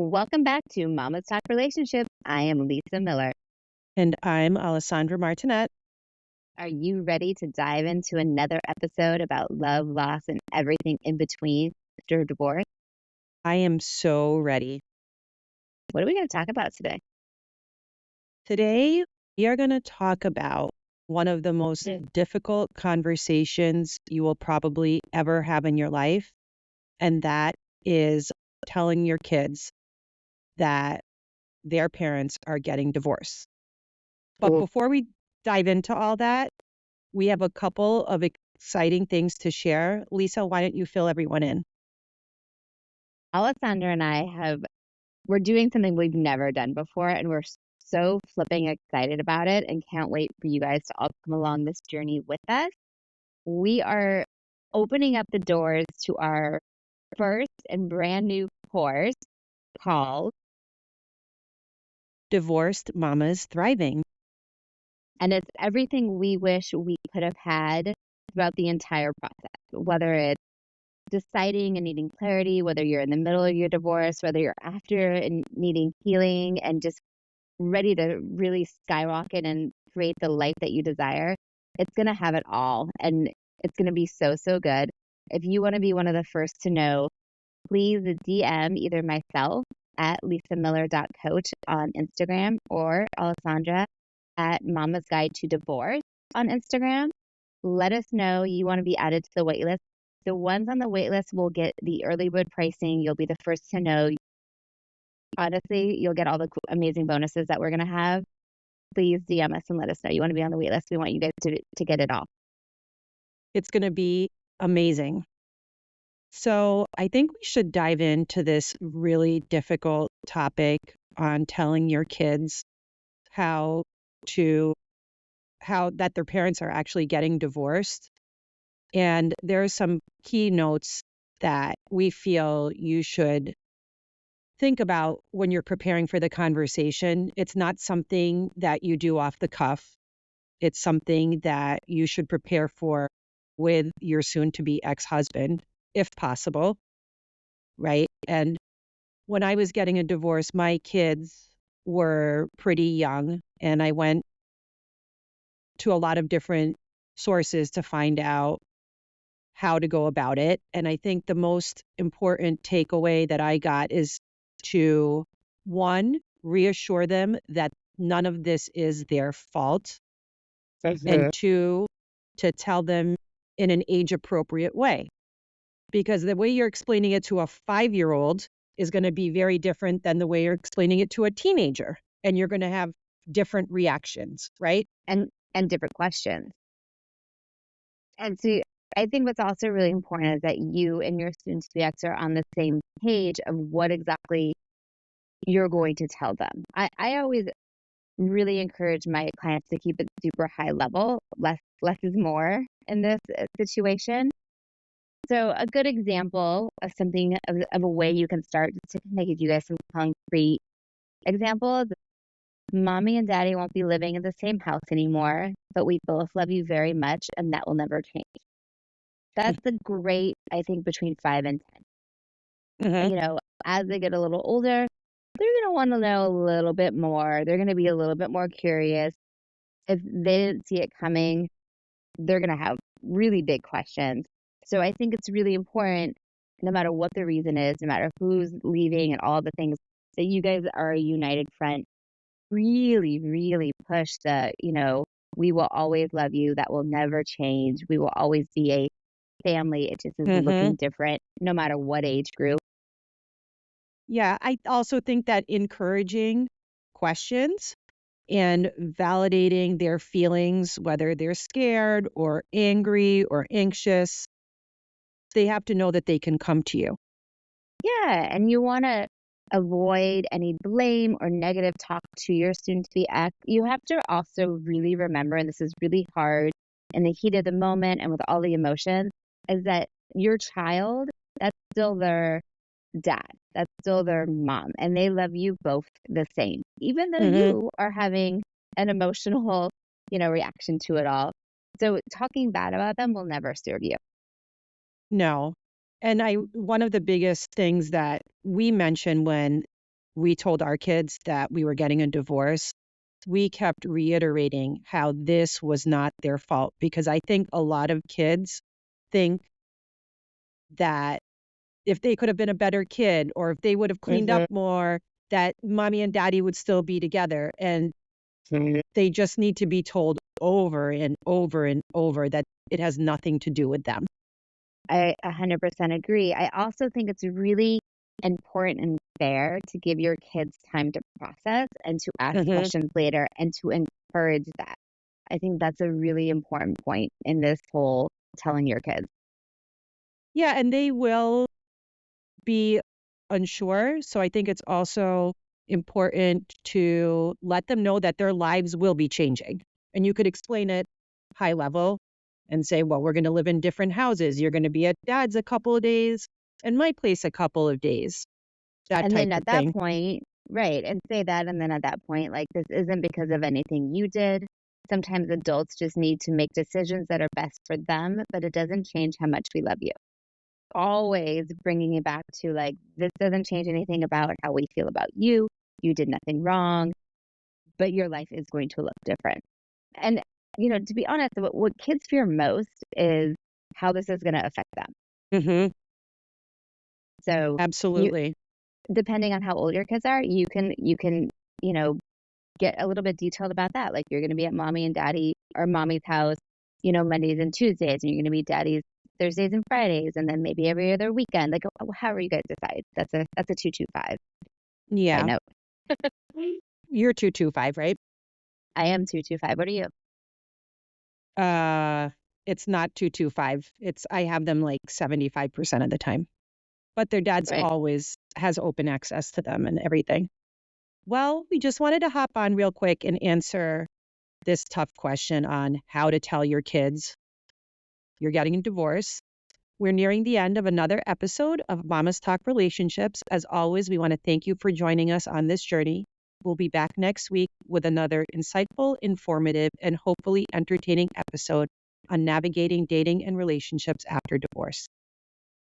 Welcome back to Mama's Talk Relationship. I am Lisa Miller. And I'm Alessandra Martinet. Are you ready to dive into another episode about love, loss, and everything in between after divorce? I am so ready. What are we going to talk about today? Today, we are going to talk about one of the most difficult conversations you will probably ever have in your life. And that is telling your kids that their parents are getting divorced. But before we dive into all that, we have a couple of exciting things to share. Lisa, why don't you fill everyone in? Alessandra and we're doing something we've never done before, and we're so flipping excited about it and can't wait for you guys to all come along this journey with us. We are opening up the doors to our first and brand new course called Divorced Mamas Thriving. And it's everything we wish we could have had throughout the entire process, whether it's deciding and needing clarity, whether you're in the middle of your divorce, whether you're after and needing healing and just ready to really skyrocket and create the life that you desire. It's going to have it all. And it's going to be so, so good. If you want to be one of the first to know, please DM either myself at lisamiller.coach on Instagram or Alessandra at Mama's Guide to Divorce on Instagram. Let us know you want to be added to the waitlist. The ones on the waitlist will get the early bird pricing. You'll be the first to know. Honestly, you'll get all the cool, amazing bonuses that we're going to have. Please DM us and let us know you want to be on the waitlist. We want you guys to get it all. It's going to be amazing. So I think we should dive into this really difficult topic on telling your kids how that their parents are actually getting divorced. And there are some key notes that we feel you should think about when you're preparing for the conversation. It's not something that you do off the cuff. It's something that you should prepare for with your soon-to-be ex-husband, if possible, right? And when I was getting a divorce, my kids were pretty young, and I went to a lot of different sources to find out how to go about it. And I think the most important takeaway that I got is to, one, reassure them that none of this is their fault, and two, to tell them in an age-appropriate way. Because the way you're explaining it to a 5-year-old is going to be very different than the way you're explaining it to a teenager. And you're going to have different reactions, right? And different questions. And so I think what's also really important is that you and your soon-to-be ex are on the same page of what exactly you're going to tell them. I always really encourage my clients to keep it super high level. Less is more in this situation. So a good example of something of a way you can start to kind of give you guys some concrete examples. Mommy and daddy won't be living in the same house anymore, but we both love you very much, and that will never change. That's a great, I think, between 5 and 10. Mm-hmm. As they get a little older, they're going to want to know a little bit more. They're going to be a little bit more curious. If they didn't see it coming, they're going to have really big questions. So I think it's really important, no matter what the reason is, no matter who's leaving and all the things, that you guys are a united front. Really, really push the, we will always love you. That will never change. We will always be a family. It just is looking different, no matter what age group. Yeah, I also think that encouraging questions and validating their feelings, whether they're scared or angry or anxious, they have to know that they can come to you. Yeah, and you want to avoid any blame or negative talk to your soon-to-be ex. You have to also really remember, and this is really hard in the heat of the moment and with all the emotions, is that your child, that's still their dad. That's still their mom. And they love you both the same, even though you are having an emotional, reaction to it all. So talking bad about them will never serve you. No. And one of the biggest things that we mention when we told our kids that we were getting a divorce, we kept reiterating how this was not their fault, because I think a lot of kids think that if they could have been a better kid, or if they would have cleaned up more, that mommy and daddy would still be together. And they just need to be told over and over and over that it has nothing to do with them. I 100% agree. I also think it's really important and fair to give your kids time to process and to ask Mhm. questions later and to encourage that. I think that's a really important point in this whole telling your kids. Yeah, and they will be unsure. So I think it's also important to let them know that their lives will be changing. And you could explain it high level and say, well, we're going to live in different houses. You're going to be at dad's a couple of days and my place a couple of days, that And type then of at that thing. point, right, and say that. And then at that point, like, this isn't because of anything you did. Sometimes adults just need to make decisions that are best for them, but it doesn't change how much we love you. Always bringing it back to, like, this doesn't change anything about how we feel about you. You did nothing wrong, but your life is going to look different. And, to be honest, what kids fear most is how this is going to affect them. Hmm. So you, Absolutely. depending on how old your kids are, you can, you know, get a little bit detailed about that. Like, you're going to be at mommy and daddy or mommy's house, Mondays and Tuesdays, and you're going to be daddy's Thursdays and Fridays, and then maybe every other weekend. Like, however you guys decide. That's a 225. Side Yeah. note. You're 225, right? I am 225. What are you? Uh, it's not 225. I have them like 75% of the time. But their dad's Right. always has open access to them and everything. Well, we just wanted to hop on real quick and answer this tough question on how to tell your kids you're getting a divorce. We're nearing the end of another episode of Mama's Talk Relationships. As always, we want to thank you for joining us on this journey. We'll be back next week with another insightful, informative, and hopefully entertaining episode on navigating dating and relationships after divorce.